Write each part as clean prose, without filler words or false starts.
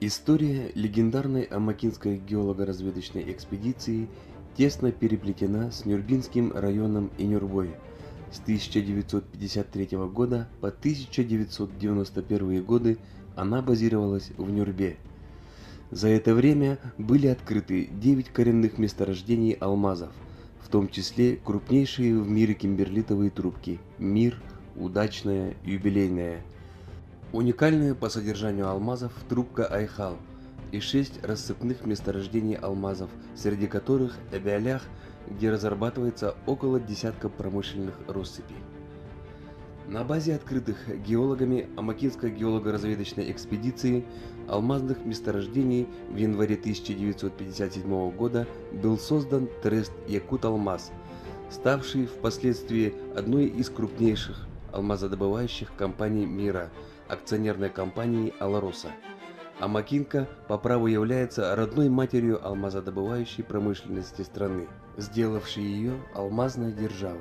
История легендарной амакинской геолого-разведочной экспедиции тесно переплетена с Нюрбинским районом и Нюрбой. С 1953 года по 1991 годы она базировалась в Нюрбе. За это время были открыты 9 коренных месторождений алмазов, в том числе крупнейшие в мире кимберлитовые трубки «Мир», «Удачная», «Юбилейная». Уникальная по содержанию алмазов трубка Айхал и 6 рассыпных месторождений алмазов, среди которых Эбиалях, где разрабатывается около десятка промышленных россыпей. На базе открытых геологами Амакинской геолого-разведочной экспедиции алмазных месторождений в январе 1957 года был создан Трест Якут-Алмаз, ставший впоследствии одной из крупнейших алмазодобывающих компаний мира, акционерной компании Алароса. Амакинка по праву является родной матерью алмазодобывающей промышленности страны, сделавшей ее алмазной державой.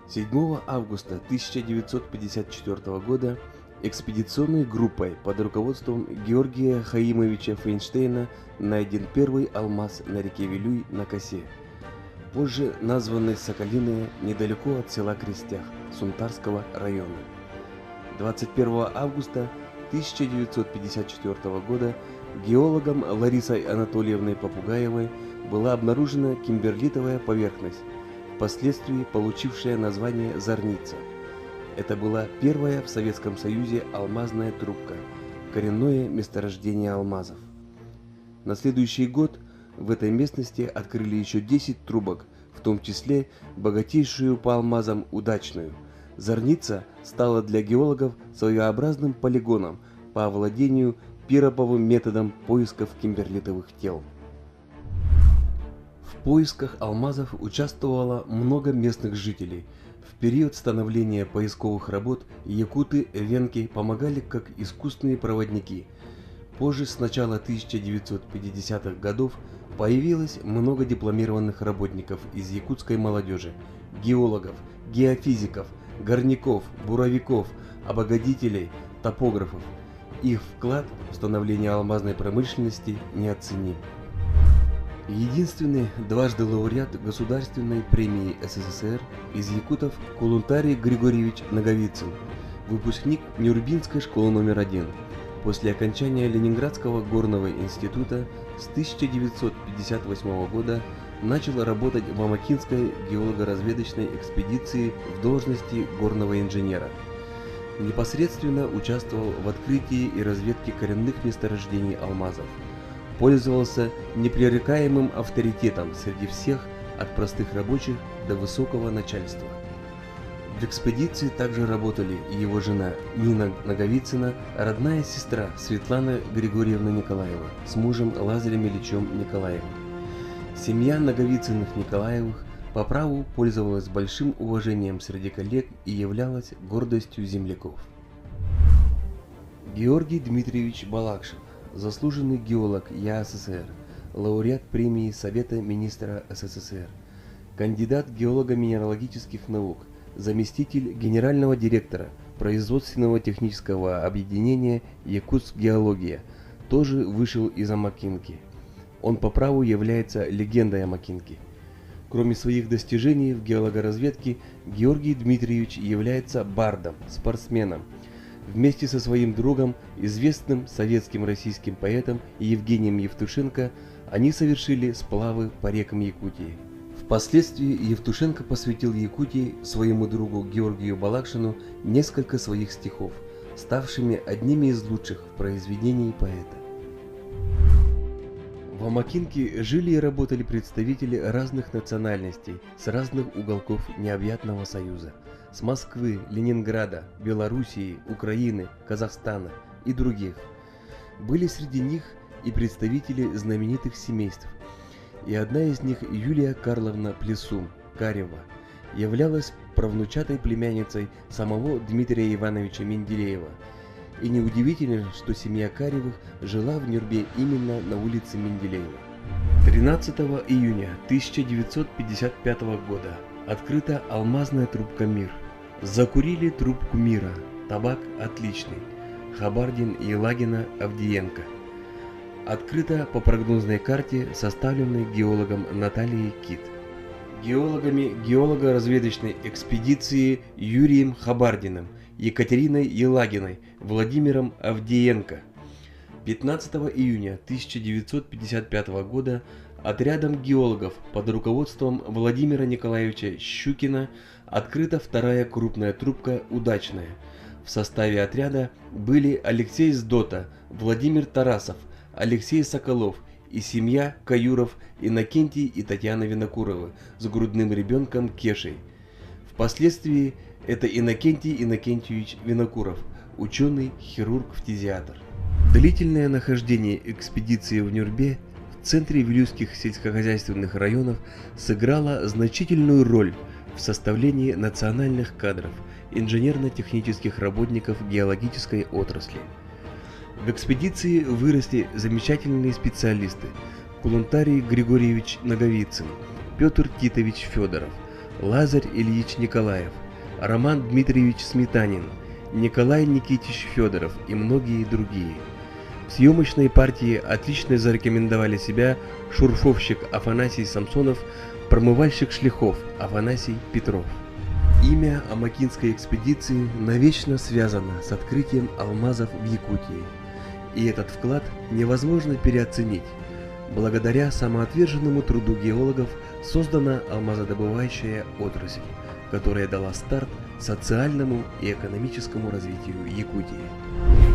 7 августа 1954 года экспедиционной группой под руководством Георгия Хаимовича Фейнштейна найден первый алмаз на реке Вилюй на косе, позже названной Соколиная, недалеко от села Крестях Сунтарского района. 21 августа 1954 года геологом Ларисой Анатольевной Попугаевой была обнаружена кимберлитовая поверхность, впоследствии получившая название Зорница. Это была первая в Советском Союзе алмазная трубка, коренное месторождение алмазов. На следующий год в этой местности открыли еще 10 трубок, в том числе богатейшую по алмазам Удачную. Зорница стала для геологов своеобразным полигоном по овладению пироповым методом поисков кимберлитовых тел. В поисках алмазов участвовало много местных жителей. В период становления поисковых работ якуты-венки помогали как искусственные проводники. Позже, с начала 1950-х годов, появилось много дипломированных работников из якутской молодежи, геологов, геофизиков, горняков, буровиков, обогатителей, топографов. Их вклад в становление алмазной промышленности неоценим. Единственный дважды лауреат Государственной премии СССР из якутов Кулунтарий Григорьевич Наговицын, выпускник Нюрбинской школы номер 1. После окончания Ленинградского горного института с 1958 года начал работать в Амакинской геолого-разведочной экспедиции в должности горного инженера. Непосредственно участвовал в открытии и разведке коренных месторождений алмазов. Пользовался непререкаемым авторитетом среди всех, от простых рабочих до высокого начальства. В экспедиции также работали его жена Нина Наговицына, родная сестра Светлана Григорьевна Николаева с мужем Лазарем Ильичем Николаевым. Семья Наговицыных-Николаевых по праву пользовалась большим уважением среди коллег и являлась гордостью земляков. Георгий Дмитриевич Балакшев, заслуженный геолог ЯССР, лауреат премии Совета Министра СССР, кандидат геолого-минералогических наук, заместитель генерального директора производственного технического объединения «Якутск-геология», тоже вышел из Амакинки. Он по праву является легендой Амакинки. Кроме своих достижений в геологоразведке, Георгий Дмитриевич является бардом, спортсменом. Вместе со своим другом, известным советским российским поэтом Евгением Евтушенко, они совершили сплавы по рекам Якутии. Впоследствии Евтушенко посвятил Якутии своему другу Георгию Балакшину несколько своих стихов, ставшими одними из лучших в произведении поэта. В Амакинке жили и работали представители разных национальностей с разных уголков необъятного союза. С Москвы, Ленинграда, Белоруссии, Украины, Казахстана и других. Были среди них и представители знаменитых семейств. И одна из них, Юлия Карловна Плесун, Карева, являлась правнучатой племянницей самого Дмитрия Ивановича Менделеева. И неудивительно, что семья Каревых жила в Нюрбе именно на улице Менделеева. 13 июня 1955 года открыта алмазная трубка «Мир». Закурили трубку мира, табак отличный. Хабардин-Елагина-Авдиенко. Открыто по прогнозной карте, составленной геологом Натальей Кит. Геологами геолого-разведочной экспедиции Юрием Хабардиным, Екатериной Елагиной, Владимиром Авдиенко. 15 июня 1955 года отрядом геологов под руководством Владимира Николаевича Щукина открыта вторая крупная трубка «Удачная». В составе отряда были Алексей Сдота, Владимир Тарасов, Алексей Соколов и семья Каюров Иннокентий и Татьяна Винокуровы с грудным ребенком Кешей. Впоследствии это Иннокентий Иннокентьевич Винокуров, ученый, хирург, фтизиатр. Длительное нахождение экспедиции в Нюрбе в центре Вилюйских сельскохозяйственных районов сыграло значительную роль в составлении национальных кадров, инженерно-технических работников геологической отрасли. В экспедиции выросли замечательные специалисты: Кулунтарий Григорьевич Наговицын, Петр Титович Федоров, Лазарь Ильич Николаев, Роман Дмитриевич Сметанин, Николай Никитич Федоров и многие другие. В съемочной партии отлично зарекомендовали себя шурфовщик Афанасий Самсонов, промывальщик шлихов Афанасий Петров. Имя Амакинской экспедиции навечно связано с открытием алмазов в Якутии, и этот вклад невозможно переоценить. Благодаря самоотверженному труду геологов создана алмазодобывающая отрасль, которая дала старт социальному и экономическому развитию Якутии.